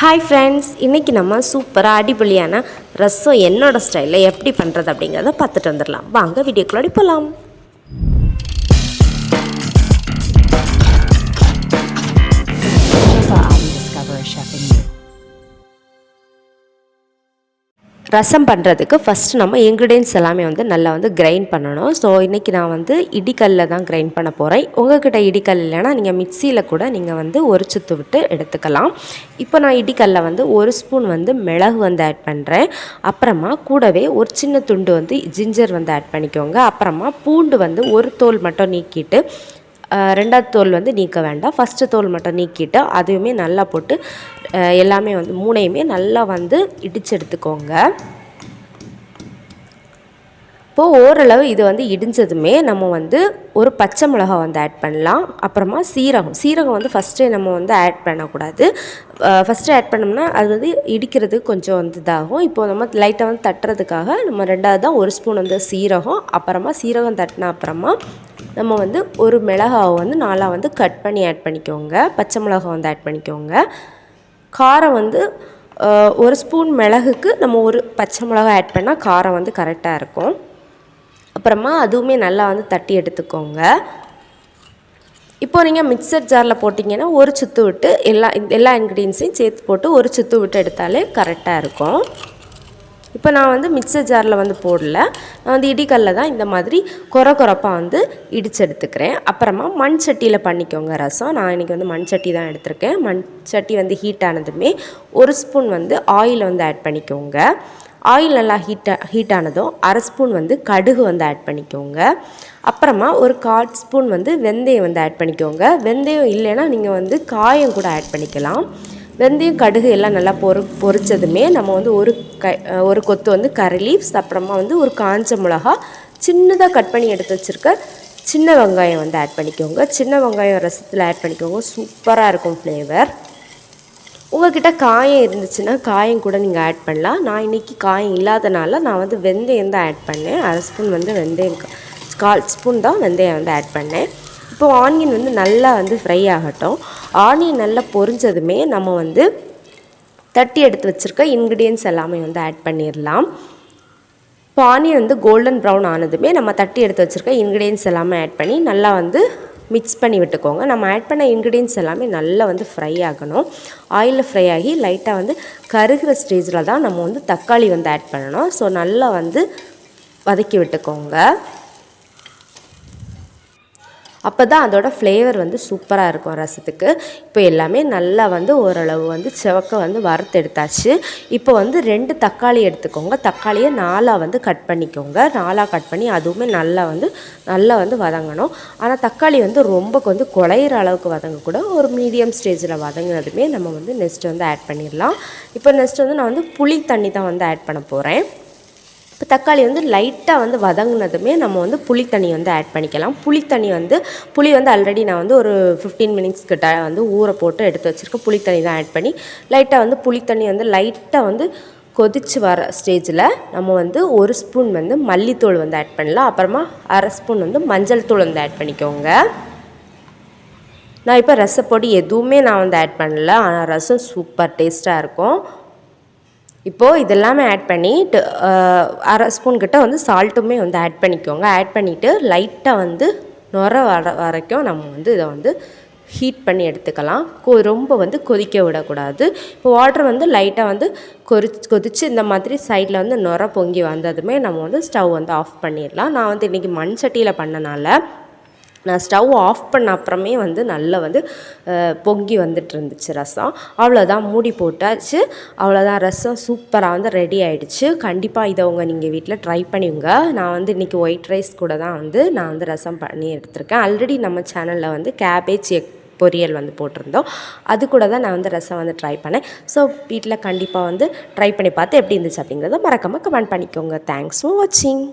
Hi friends, இன்றைக்கி நம்ம சூப்பராக அடிப்பொலியான ரசம் என்னோடய ஸ்டைலில் எப்படி பண்ணுறது அப்படிங்கிறத பார்த்துட்டு வந்துடலாம். வாங்க வீடியோக்குள்ளாடி போகலாம். ரசம் பண்ணுறதுக்கு ஃபஸ்ட்டு நம்ம இன்க்ரீடியன்ஸ் எல்லாமே நல்லா கிரைண்ட் பண்ணணும். ஸோ இன்றைக்கி நான் இடிக்கல்ல தான் கிரைண்ட் பண்ண போகிறேன். உங்கள்கிட்ட இடிக்கல் இல்லைன்னா நீங்கள் மிக்சியில் கூட நீங்கள் ஒரு சுத்து விட்டு எடுத்துக்கலாம். இப்போ நான் இடிக்கல்ல ஒரு ஸ்பூன் மிளகு ஆட் பண்ணுறேன். அப்புறமா கூடவே ஒரு சின்ன துண்டு ஜிஞ்சர் ஆட் பண்ணிக்கோங்க. அப்புறமா பூண்டு ஒரு தோல் மட்டும் நீக்கிட்டு, ரெண்டாவது தோல் நீக்க வேண்டாம், ஃபஸ்ட்டு தோல் மட்டும் நீக்கிட்டு அதையுமே நல்லா போட்டு எல்லாமே மூணையுமே நல்லா இடித்து எடுத்துக்கோங்க. இப்போது ஓரளவு இது இடிஞ்சதுமே நம்ம ஒரு பச்சை மிளகா ஆட் பண்ணலாம். அப்புறமா சீரகம் ஃபஸ்ட்டே நம்ம ஆட் பண்ணக்கூடாது. ஃபஸ்ட்டு ஆட் பண்ணோம்னா அது இடிக்கிறதுக்கு கொஞ்சம் இதாகும். இப்போது நம்ம லைட்டாக தட்டுறதுக்காக நம்ம ரெண்டாவது தான் ஒரு ஸ்பூன் சீரகம், அப்புறமா சீரகம் தட்டின அப்புறமா நம்ம ஒரு மிளகாவை நாலாக கட் பண்ணி ஆட் பண்ணிக்கோங்க. பச்சை மிளகா ஆட் பண்ணிக்கோங்க. காரம் ஒரு ஸ்பூன் மிளகுக்கு நம்ம ஒரு பச்சை மிளகா ஆட் பண்ணால் காரம் கரெக்டாக இருக்கும். அப்புறமா அதுவுமே நல்லா தட்டி எடுத்துக்கோங்க. இப்போ நீங்கள் மிக்சர் ஜாரில் போட்டிங்கன்னா ஒரு சுத்து விட்டு எல்லா இன்க்ரீடியன்ஸையும் சேர்த்து போட்டு ஒரு சுத்து விட்டு எடுத்தாலே கரெக்டாக இருக்கும். இப்போ நான் மிக்சர் ஜாரில் போடல, நான் இடிக்கல்ல தான் இந்த மாதிரி கொரப்பாக இடித்து எடுத்துக்கிறேன். அப்புறமா மண் சட்டியில் பண்ணிக்கோங்க ரசம். நான் இன்றைக்கி மண் சட்டி தான் எடுத்திருக்கேன். மண் சட்டி ஹீட் ஆனதுமே ஒரு ஸ்பூன் ஆயில் ஆட் பண்ணிக்கோங்க. ஆயில் நல்லா ஹீட் ஆனதும் அரை ஸ்பூன் கடுகு ஆட் பண்ணிக்கோங்க. அப்புறமா ஒரு 1/4 ஸ்பூன் வெந்தயம் ஆட் பண்ணிக்கோங்க. வெந்தயம் இல்லைன்னா நீங்கள் காயம் கூட ஆட் பண்ணிக்கலாம். வெந்தயம் கடுகு எல்லாம் நல்லா பொரிச்சதுமே நம்ம ஒரு கொத்து கரி லீவ்ஸ், அப்புறமா ஒரு காஞ்ச மிளகா, சின்னதாக கட் பண்ணி எடுத்து வச்சுருக்க சின்ன வெங்காயம் ஆட் பண்ணிக்கோங்க. சின்ன வெங்காயம் ரசத்தில் ஆட் பண்ணிக்கோங்க, சூப்பராக இருக்கும் ஃப்ளேவர். உங்கள்கிட்ட காயம் இருந்துச்சுன்னா காயம் கூட நீங்கள் ஆட் பண்ணலாம். நான் இன்றைக்கி காயம் இல்லாதனால நான் வெந்தயம் தான் ஆட் பண்ணேன். அரை ஸ்பூன் வெந்தயம், 1/4 ஸ்பூன் தான் வெந்தயம் ஆட் பண்ணேன். இப்போது ஆனியன் நல்லா ஃப்ரை ஆகட்டும். ஆனியன் நல்லா பொரிஞ்சதுமே நம்ம தட்டி எடுத்து வச்சுருக்க இன்க்ரீடியன்ஸ் எல்லாமே ஆட் பண்ணிடலாம். இப்போ ஆனியன் கோல்டன் ப்ரௌன் ஆனதுமே நம்ம தட்டி எடுத்து வச்சுருக்க இன்க்ரீடியன்ஸ் எல்லாமே ஆட் பண்ணி நல்லா மிக்ஸ் பண்ணி விட்டுக்கோங்க. நம்ம ஆட் பண்ண இன்க்ரீடியன்ஸ் எல்லாமே நல்லா ஃப்ரை ஆகணும். ஆயிலில் ஃப்ரை ஆகி லைட்டாக கருகிற ஸ்டேஜில் தான் நம்ம தக்காளி ஆட் பண்ணணும். ஸோ நல்லா வதக்கி விட்டுக்கோங்க. அப்போ தான் அதோடய ஃப்ளேவர் சூப்பராக இருக்கும் ரசத்துக்கு. இப்போ எல்லாமே நல்லா ஓரளவு செவக்க வறுத்து எடுத்தாச்சு. இப்போ 2 தக்காளி எடுத்துக்கோங்க. தக்காளியை 4 கட் பண்ணிக்கோங்க. 4 கட் பண்ணி அதுவுமே நல்லா வதங்கணும். ஆனால் தக்காளி ரொம்ப குழையிற அளவுக்கு வதங்கக்கூட, ஒரு மீடியம் ஸ்டேஜில் வதங்கினதுமே நம்ம நெக்ஸ்ட்டு ஆட் பண்ணிடலாம். இப்போ நெக்ஸ்ட்டு நான் புளி தண்ணி தான் ஆட் பண்ண போகிறேன். இப்போ தக்காளி லைட்டாக வதங்கினதுமே நம்ம புளி தண்ணி ஆட் பண்ணிக்கலாம். புளி ஆல்ரெடி நான் ஒரு 15 மினிட்ஸ் கிட்ட ஊற போட்டு எடுத்து வச்சுருக்கேன். புளி தண்ணி தான் ஆட் பண்ணி லைட்டாக புளி தண்ணி லைட்டாக கொதித்து வர ஸ்டேஜில் நம்ம ஒரு ஸ்பூன் மல்லித்தூள் ஆட் பண்ணலாம். அப்புறமா அரை ஸ்பூன் மஞ்சள் தூள் ஆட் பண்ணிக்கோங்க. நான் இப்போ ரசப்பொடி எதுவுமே நான் ஆட் பண்ணல, ஆனால் ரசம் சூப்பர் டேஸ்ட்டாக இருக்கும். இப்போது இதெல்லாமே ஆட் பண்ணிட்டு அரை ஸ்பூன் கிட்ட சால்ட்டுமே ஆட் பண்ணிக்கோங்க. ஆட் பண்ணிவிட்டு லைட்டாக நுர வரைக்கும் நம்ம இதை ஹீட் பண்ணி எடுத்துக்கலாம். ரொம்ப கொதிக்க விடக்கூடாது. இப்போ வாட்டர் லைட்டாக கொதித்து இந்த மாதிரி சைடில் நுர பொங்கி வந்ததுமே நம்ம ஸ்டவ் ஆஃப் பண்ணிடலாம். நான் இன்றைக்கி மண் சட்டியில் பண்ணனால நான் ஸ்டவ் ஆஃப் பண்ண அப்புறமே நல்லா பொங்கி இருந்துச்சு ரசம். அவ்வளோதான், மூடி போட்டாச்சு. அவ்வளோதான், ரசம் சூப்பராக ரெடி ஆகிடுச்சு. கண்டிப்பாக இதை நீங்கள் வீட்டில் ட்ரை பண்ணிங்க. நான் இன்றைக்கி ஒயிட் ரைஸ் கூட தான் நான் ரசம் பண்ணி எடுத்திருக்கேன். ஆல்ரெடி நம்ம சேனலில் கேபேஜ் எக் பொரியல் போட்டிருந்தோம். அது கூட தான் நான் ரசம் ட்ரை பண்ணேன். ஸோ வீட்டில் கண்டிப்பாக ட்ரை பண்ணி பார்த்து எப்படி இருந்துச்சு அப்படிங்கிறத மறக்காமல் கமெண்ட் பண்ணிக்கோங்க. தேங்க்ஸ் ஃபார் வாட்சிங்.